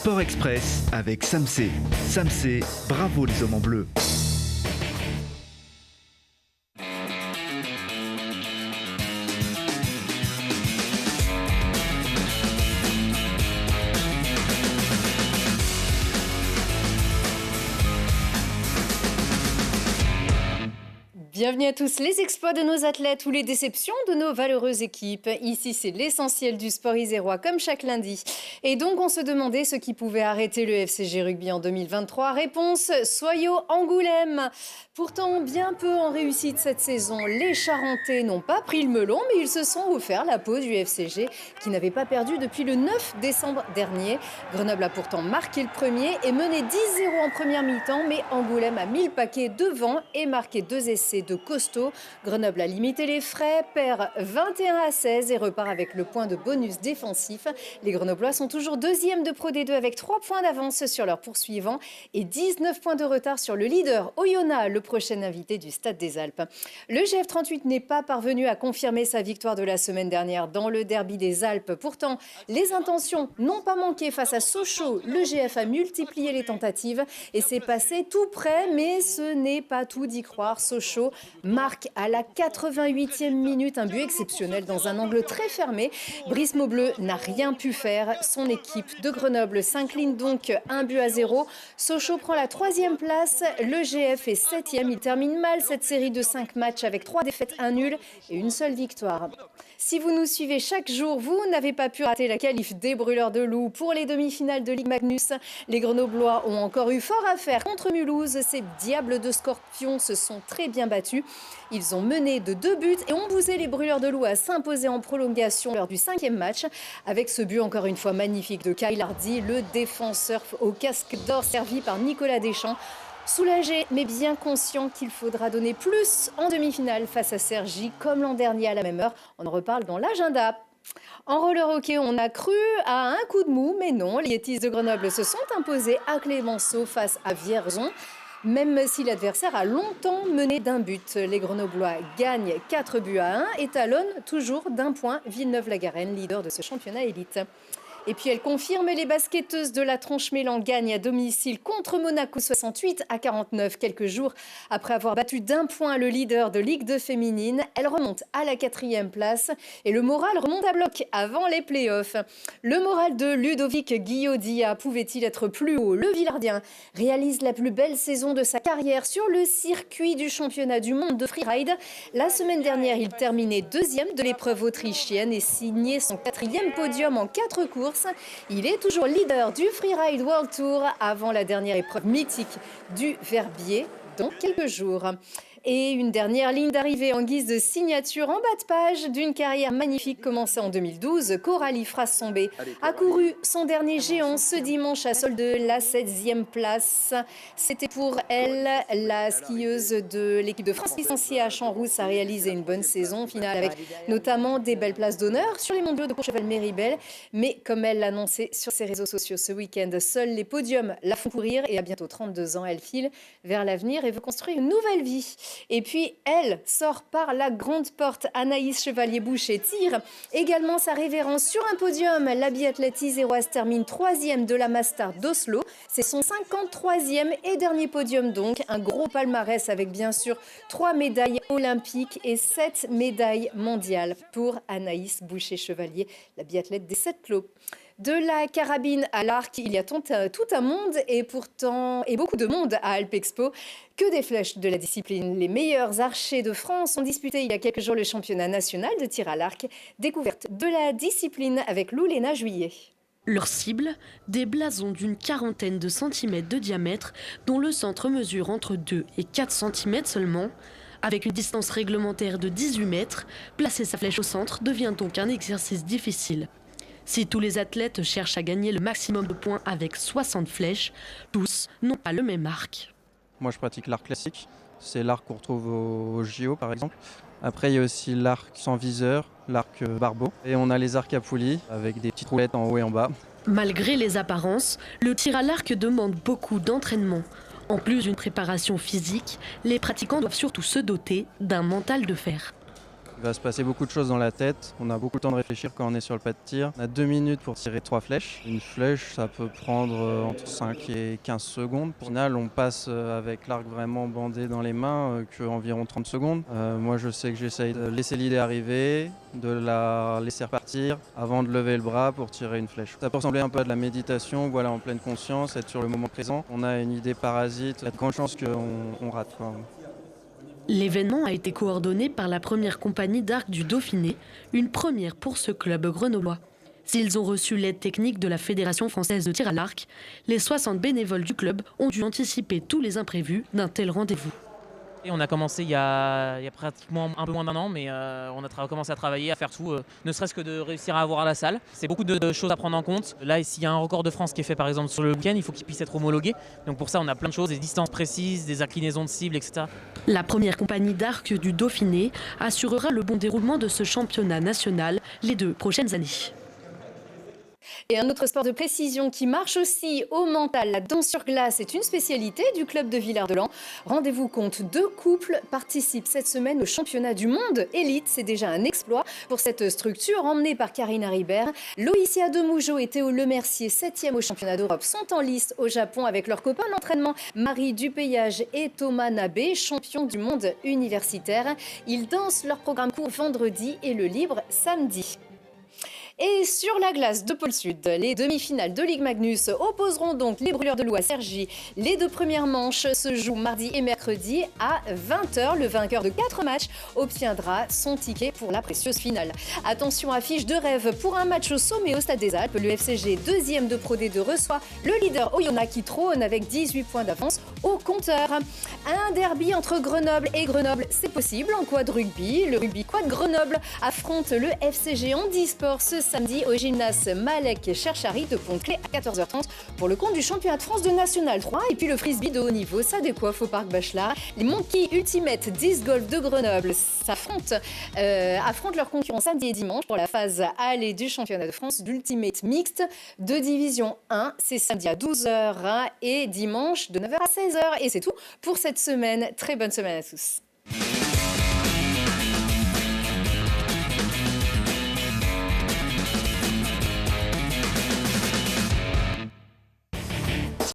Sport Express avec Samsé. Samsé, bravo les hommes en bleu. Bienvenue à tous. Les exploits de nos athlètes ou les déceptions de nos valeureuses équipes. Ici, c'est l'essentiel du sport isérois, comme chaque lundi. Et donc, on se demandait ce qui pouvait arrêter le FCG Rugby en 2023. Réponse, Soyo Angoulême. Pourtant, bien peu en réussite cette saison. Les Charentais n'ont pas pris le melon, mais ils se sont offert la peau du FCG, qui n'avait pas perdu depuis le 9 décembre dernier. Grenoble a pourtant marqué le premier et mené 10-0 en première mi-temps, mais Angoulême a mis le paquet devant et marqué 2 essais de costaud. Grenoble a limité les frais, perd 21-16 et repart avec le point de bonus défensif. Les Grenoblois sont toujours deuxième de Pro D2 avec 3 points d'avance sur leur poursuivant et 19 points de retard sur le leader Oyonnax, le prochain invité du Stade des Alpes. Le GF38 n'est pas parvenu à confirmer sa victoire de la semaine dernière dans le derby des Alpes. Pourtant, les intentions n'ont pas manqué face à Sochaux. Le GF a multiplié les tentatives et s'est passé tout près, mais ce n'est pas tout d'y croire. Sochaux marque à la 88e minute un but exceptionnel dans un angle très fermé. Brice Maubleu n'a rien pu faire. Son équipe de Grenoble s'incline donc 1-0. Sochaux prend la 3e place. Le GF est 7e. Il termine mal cette série de 5 matchs avec 3 défaites, 1 nul et une seule victoire. Si vous nous suivez chaque jour, vous n'avez pas pu rater la qualif des Brûleurs de Loup pour les demi-finales de Ligue Magnus. Les Grenoblois ont encore eu fort à faire contre Mulhouse. Ces Diables de Scorpion se sont très bien battus. Ils ont mené de 2 buts et ont poussé les Brûleurs de Loup à s'imposer en prolongation lors du 5e match. Avec ce but encore une fois magnifique de Kyle Hardy, le défenseur au casque d'or servi par Nicolas Deschamps. Soulagé, mais bien conscient qu'il faudra donner plus en demi-finale face à Cergy, comme l'an dernier à la même heure. On en reparle dans l'agenda. En roller hockey, on a cru à un coup de mou, mais non. Les Yetis de Grenoble se sont imposés à Clémenceau face à Vierzon. Même si l'adversaire a longtemps mené d'un but, les Grenoblois gagnent 4-1 et talonnent toujours d'1 point Villeneuve-la-Garenne, leader de ce championnat élite. Et puis elle confirme, les basketteuses de la Tronche-Mélan gagnent à domicile contre Monaco 68-49, quelques jours après avoir battu d'1 point le leader de Ligue 2 féminine. Elle remonte à la 4e place et le moral remonte à bloc avant les playoffs. Le moral de Ludovic Guillaudia pouvait-il être plus haut? Le Villardien réalise la plus belle saison de sa carrière sur le circuit du championnat du monde de freeride. La semaine dernière, il terminait 2e de l'épreuve autrichienne et signait son 4e podium en 4 courses. Il est toujours leader du Freeride World Tour avant la dernière épreuve mythique du Verbier dans quelques jours. Et une dernière ligne d'arrivée en guise de signature en bas de page d'une carrière magnifique commencée en 2012. Coralie Frassombé a couru son dernier géant ce dimanche à Solde, la 7e place. C'était pour elle, la skieuse de l'équipe de France licenciée à Champs-Rousse a réalisé une bonne saison finale avec notamment des belles places d'honneur sur les mondiaux de Courchevel-Méribel. Mais comme elle l'a annoncé sur ses réseaux sociaux ce week-end, seuls les podiums la font courir et à bientôt 32 ans, elle file vers l'avenir et veut construire une nouvelle vie. Et puis, elle sort par la grande porte. Anaïs Chevalier-Boucher tire également sa révérence sur un podium. La biathlète iséroise termine 3e de la Mastart d'Oslo. C'est son 53e et dernier podium donc. Un gros palmarès avec bien sûr 3 médailles olympiques et 7 médailles mondiales pour Anaïs Boucher-Chevalier, la biathlète des 7 clos. De la carabine à l'arc, il y a tout un monde et pourtant beaucoup de monde à Alpexpo. Que des flèches de la discipline. Les meilleurs archers de France ont disputé il y a quelques jours le championnat national de tir à l'arc. Découverte de la discipline avec Loulena Juillet. Leur cible, des blasons d'une 40aine de centimètres de diamètre dont le centre mesure entre 2 et 4 cm seulement. Avec une distance réglementaire de 18 mètres, placer sa flèche au centre devient donc un exercice difficile. Si tous les athlètes cherchent à gagner le maximum de points avec 60 flèches, tous n'ont pas le même arc. Moi je pratique l'arc classique, c'est l'arc qu'on retrouve au JO par exemple. Après il y a aussi l'arc sans viseur, l'arc barbeau. Et on a les arcs à poulie avec des petites roulettes en haut et en bas. Malgré les apparences, le tir à l'arc demande beaucoup d'entraînement. En plus d'une préparation physique, les pratiquants doivent surtout se doter d'un mental de fer. Il va se passer beaucoup de choses dans la tête. On a beaucoup de temps de réfléchir quand on est sur le pas de tir. On a 2 minutes pour tirer 3 flèches. Une flèche, ça peut prendre entre 5 et 15 secondes. Au final, on passe avec l'arc vraiment bandé dans les mains qu'environ 30 secondes. Moi, je sais que j'essaye de laisser l'idée arriver, de la laisser repartir avant de lever le bras pour tirer une flèche. Ça peut ressembler un peu à de la méditation, voilà, en pleine conscience, être sur le moment présent. On a une idée parasite, il y a de grandes chances qu'on rate, quoi. L'événement a été coordonné par la première compagnie d'arc du Dauphiné, une première pour ce club grenoblois. S'ils ont reçu l'aide technique de la Fédération française de tir à l'arc, les 60 bénévoles du club ont dû anticiper tous les imprévus d'un tel rendez-vous. Et on a commencé il y a pratiquement un peu moins d'1 an, mais on a commencé à travailler, à faire tout, ne serait-ce que de réussir à avoir la salle. C'est beaucoup de choses à prendre en compte. Là, s'il y a un record de France qui est fait par exemple sur le week-end, il faut qu'il puisse être homologué. Donc pour ça, on a plein de choses, des distances précises, des inclinaisons de cible, etc. La première compagnie d'arc du Dauphiné assurera le bon déroulement de ce championnat national les 2 prochaines années. Et un autre sport de précision qui marche aussi au mental, la danse sur glace, est une spécialité du club de Villard-de-Lans. Rendez-vous compte, 2 couples participent cette semaine au championnat du monde élite. C'est déjà un exploit pour cette structure emmenée par Karina Ribert. Loïcia Demougeot et Théo Lemercier, 7e au championnat d'Europe, sont en lice au Japon avec leurs copains d'entraînement Marie Dupeyage et Thomas Nabé, champions du monde universitaire. Ils dansent leur programme court vendredi et le libre samedi. Et sur la glace de Pôle Sud, les demi-finales de Ligue Magnus opposeront donc les Brûleurs de loup à Cergy. Les 2 premières manches se jouent mardi et mercredi à 20h. Le vainqueur de 4 matchs obtiendra son ticket pour la précieuse finale. Attention, affiche de rêve pour un match au sommet au Stade des Alpes. Le FCG, 2e de Pro D2, reçoit le leader Oyonnax qui trône avec 18 points d'avance au compteur. Un derby entre Grenoble et Grenoble, c'est possible en quad rugby. Le rugby quad Grenoble affronte le FCG handisport ce samedi au gymnase Malek Cherchari de Pont-Clé à 14h30 pour le compte du championnat de France de National 3. Et puis le frisbee de haut niveau, ça décoiffe au parc Bachelard. Les Monkey Ultimate Disc Golf de Grenoble affrontent leurs concurrents samedi et dimanche pour la phase aller du championnat de France d'Ultimate Mixte de division 1. C'est samedi à 12h et dimanche de 9h à 16h. Et c'est tout pour cette semaine. Très bonne semaine à tous.